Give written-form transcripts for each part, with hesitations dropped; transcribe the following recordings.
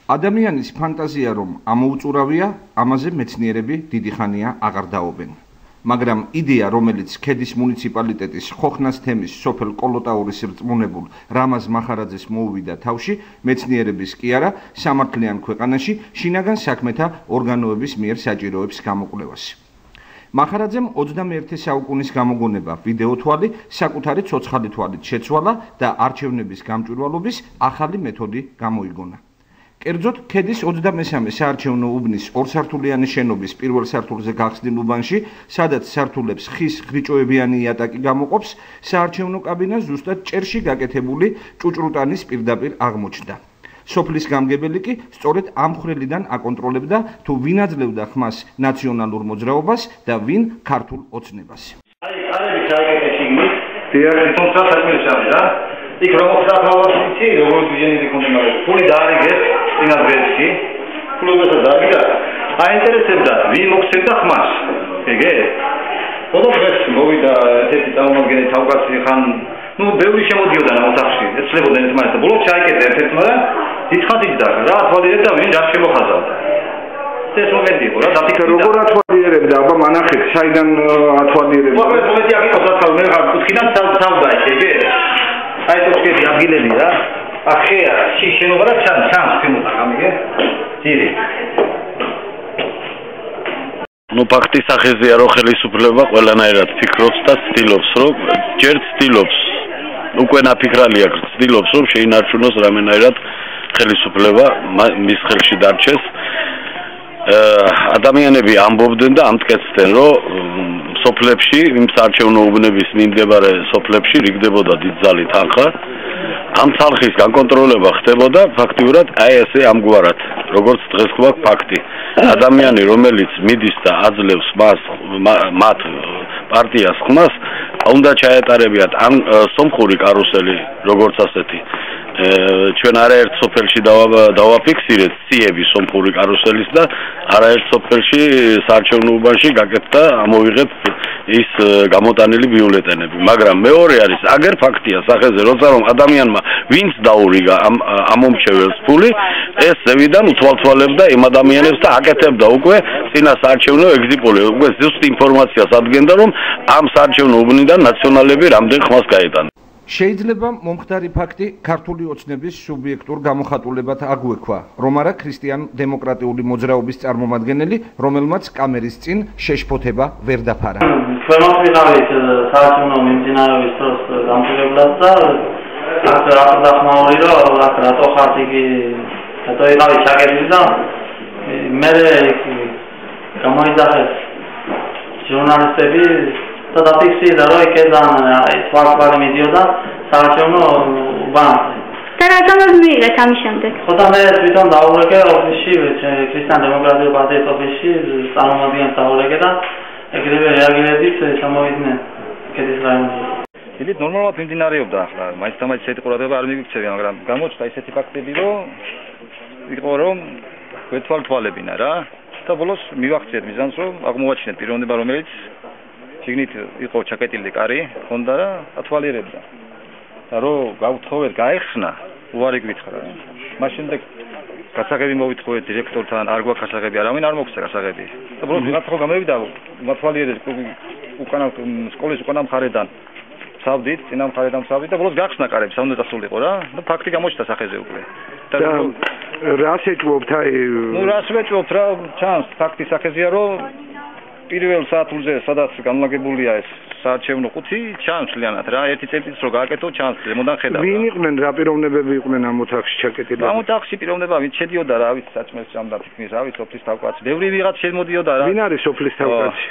ადამიანის ფანტაზია რომ ამოუწურავია, ამაზე მეცნიერები დიდი ხანია აღარ დაობენ. მაგრამ იდეა, რომელიც ქედის მუნიციპალიტეტის ხოხნას თემის სოფელ კოლოტაურის რწმუნებულ რამაზ მახარაძეს მოუვიდა თავში, მეცნიერების კი არა, სამართლიან ქვეყანაში შინაგან საქმეთა ორგანოების მიერ საჭიროებს გამოკვლევას. მახარაძემ 21 საუკუნის გამოგონება ვიდეო თვალი საკუთარი ცოცხალი თვალით შეცვალა და არჩევნების გამჭვირვალობის ახალი მეთოდი გამოიგონა. კერძოდ, ქედის 23 საარჩევნო უბნის ორსართულიანი შენობის პირველ სართულზე გახსნილ უბანში, სადაც სართულებს ხის ხრიჭოებიანი იატაკი გამოყოფს, საარჩევნო კაბინა ზუსტად ჭერში გაკეთებული ჭუჭრუტანის პირდაპირ აღმოჩნდა. სოფლის გამგებელი კი სწორედ ამ ხვრელიდან აკონტროლებდა თუ ვინ აძლევდა ხმას ნაციონალურ მოძრაობას და ვინ ქართულ ოცნებას. იქ როგორც საფავორიცი, როგორც ვიჟენიდი კონტინენტი, ფული დაარიგეს წინადრეში, ფულობასაც დაარიგა. აინტერესებდა, ვინ მოგცემდა ხმას, ეგე? ბოლო დღეს მოვიდა ერთი წარმომადგენელი თავკაცი ხან, ბევრი შემოდიოდა ოთახში, ეცლებოდნენ ერთმანეთს და ბოლოს ჩაიკეტა ერთ-ერთმა და დიდხანდა, რა ათვალიერებდა, ვინ რა შემოხაზავდა. ეს მომენტი იყო რა, დაფიქრდა. როგორ ათვალიერებდა, აბა მანახეთ, საიდან ათვალიერებდა? მომენტი აქ იყო, მე ხარ კუთხიდან თავდა ეგე? აი თქო ადგილები რა ახეა შენობა და ჩანს თემოდა გამიგე ძირი ნუ ფაქტის სახეზეა რომ ხელისუფლება ყველანაირად ფიქრობს და ცდილობს რომ ჯერ ცდილობს უკვე ნაფიქრალი აქვს ცდილობს რომ შეინარჩუნოს რამენაირად ხელისუფლება მის ხელში დარჩეს ადამიანები ამბობდნენ და ამტკეცდნენ რომ სოფლებში იმ საარჩევნო უბნების მიმდებარე სოფლებში რიგდებოდა დიდძალი თანხა ამ თანხის განკონტროლება ხდებოდა ფაქტიურად აი ესე ამგვარად როგორც დღეს გვაქვს ფაქტი ადამიანი რომელიც მიდის და აძლევს მათ პარტიას ხმას უნდა ჩაეტარებიათ ამ სომხური კარუსელი როგორც ასეთი ჩვენ არაერთ სოფელში დავაფიქსირეთ ციები სომხური კარუსელის და არაერთ სოფელში საარჩევნო უბანში გაკეთდა ამოვიღეთ ის გამოტანილი ბიულეტენები მაგრამ მეორე არის აგერ ფაქტია სახეზე როცა რომ ადამიანმა ვინც დაურიგა ამ მომრჩეველს ფული ეს ზევიდან უთვალთვალებდა იმ ადამიანებს და აკეთებდა უკვე წინა საარჩევნო ეგზიტპოლი უკვე ზუსტ ინფორმაციას ადგენდა რომ ამ საარჩევნო უბნიდან ნაციონალები რამდენ ხმას გაეტანა შეიძლება მომხდარი ფაქტი ქართული ოცნების სუბიექტურ გამოხატულებად აგვექვა, რომ არა ქრისტიან-დემოკრატიული მოძრაობის წარმომადგენელი, რომელმაც კამერის წინ შეშფოთება ვერ დაფარა. ქვემოყრით საარჩევნო მიმდინარეობის დროს გამჭირებლად და აქ დახმაური რომ აქ რატო ხართ იგი რატო იყავი ჩაკეტილი და მე გამოიძახეს ჟურნალისტები და დაფიქსირდა რომ იქიდან თვალთვალი მიდიოდა საარჩევნო უბანზე. და რა გამომიიღეთ ამის შემდეგ? ხოდა მე თვითონ დაურეკე ოფისში, ქრისტიან-დემოკრატიული პარტიის ოფისში, წარმომადგენელს დაურეკე და ეგრევე რეაგირებით ჩამოვიდნენ ქედის რაიონში. დილით ნორმალურად მიმდინარეობდა ახლა, მაინც ესეთი ყურადღება არ მიგიქცევია, მაგრამ გამოჩნდა ისეთი ფაქტები, რომ გვეთვალთვალებინა რა და ბოლოს მივახციეთ მიზანს, რომ აღმოვაჩინეთ პიროვნება, რომელიც შიგნით იყო ჩაკეტილი კარი, ხონდა და ათვალიერებდა. და რომ გავთხოვეთ გაეხსნა, უარი გვითხრა. მას შემდეგ გასაღები მოვითხოვეთ დირექტორთან, არ გვაქვს გასაღები, არავინ არ მოგცა გასაღები. და ბოლოს ვიღაცა ხო გამოვიდა, მათვალიერეს უკანა სკოლის უკანა მხარედან. ვსავდით, წინა მხარედან ვსავდით და ბოლოს გახსნა კარები, საუნდა დასულიყო რა. და ფაქტი გამოჩნდა სახეზე უკვე. და რას ეჭვობთ აი? ნუ რას ვეჭვობთ რა, ჩანს ფაქტი სახეზეა რომ პირველ საათულზე სადაც განლაგებულია ეს საარჩევნო ყუთი ჩანს ლიანად რა ერთი წელიწადს რო გააკეთო ჩანს ზემოდან ხედავ ვინ იყვნენ რა პიროვნებები იყვნენ ამ ოთახში ჩაკეტილი ამ ოთახში პიროვნება ვინ შედიოდა რა ვიცი საჭმელს ჭამდა თითქმის რა ვიცი სოფლის თავკაცი ბევრი ვიღაც შემოდიოდა რა ვინ არის სოფლის თავკაცი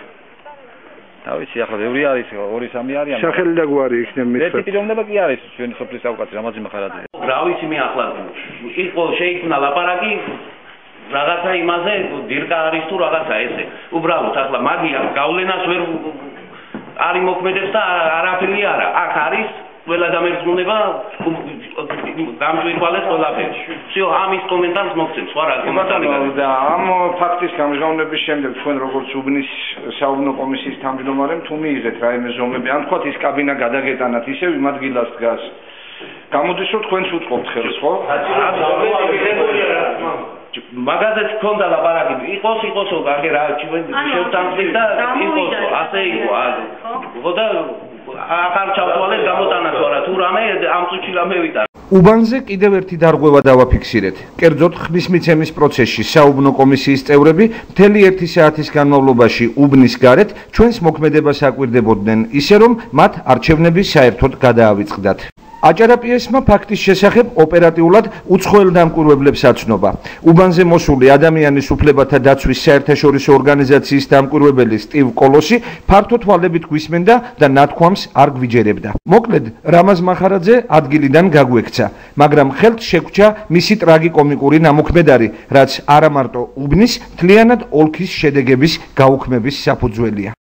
რა ვიცი ახლა ბევრი არის 2-3 არიან სახელი და გვარი იქნება მის ერთი პიროვნება კი არის ჩვენი სოფლის თავკაცი რამაზი მახარაძე რა ვიცი მე ახლა იყო შეიქმნა ლაპარაკი რაღაცა იმაზე დირკა არის თუ რაღაცა ესე უბრალოდ ახლა მაგია გავლენას ვერ არის მოქმედებს და არაფერი არა აქ არის ყველა დამერწმუნება გამჭვირვალეს ყველაფერი всё ამის კომენტარს მოგცემ სხვა რა კომენტარი და ამ ფაქტის გამჟღავნების შემდეგ თქვენ როგორც უბნის საუბნო კომისიის თავმჯდომარემ თუ მიიღეთ რაიმე ზომები ან თქვათ ის კაბინა გადაგეტანათ ისევ იმ ადგილას დგას გამოდის რომ თქვენც უტყობთ ხელს ხო? მაგაზეც ქონდა ლაპარაკი იყოსო გაგე რა შევთანხმდით და იყოსო ასე იყო ხო და ახალ ჩავთვალეთ გამოტანას ვარა თუ რამე ამ წუთში გამევიდა უბანზე კიდევ ერთი დარღვევა დავაფიქსირეთ. კერძოდ ხმის მიცემის პროცესში საუბნო კომისიის წევრები მთელი 1 საათის განმავლობაში უბნის გარეთ ჩვენს მოქმედებას აკვირდებოდნენ, ისე რომ მათ არჩევნები საერთოდ გადაავიწყდათ. აჭარაპიესმა ფაქტის შესახებ ოპერატიულად უცხოელ დამკვირვებლებს აცნობა. უბანზე მოსული ადამიანის უფლებათა დაცვის საერთაშორისო ორგანიზაციის დამკვირვებელი სტივ კოლოსი ფართო თვალებით გვისმენდა და ნათქვამს არ გვიჯერებდა. მოკლედ, რამაზ მახარაძე ადგილიდან გაგვექცა, მაგრამ ხელთ შეგვჭა მისი ტრაგიკომიკური ნამოქმედარი, რაც არა მარტო უბნის, მთლიანად ოლქის შედეგების გაუქმების საფუძველია.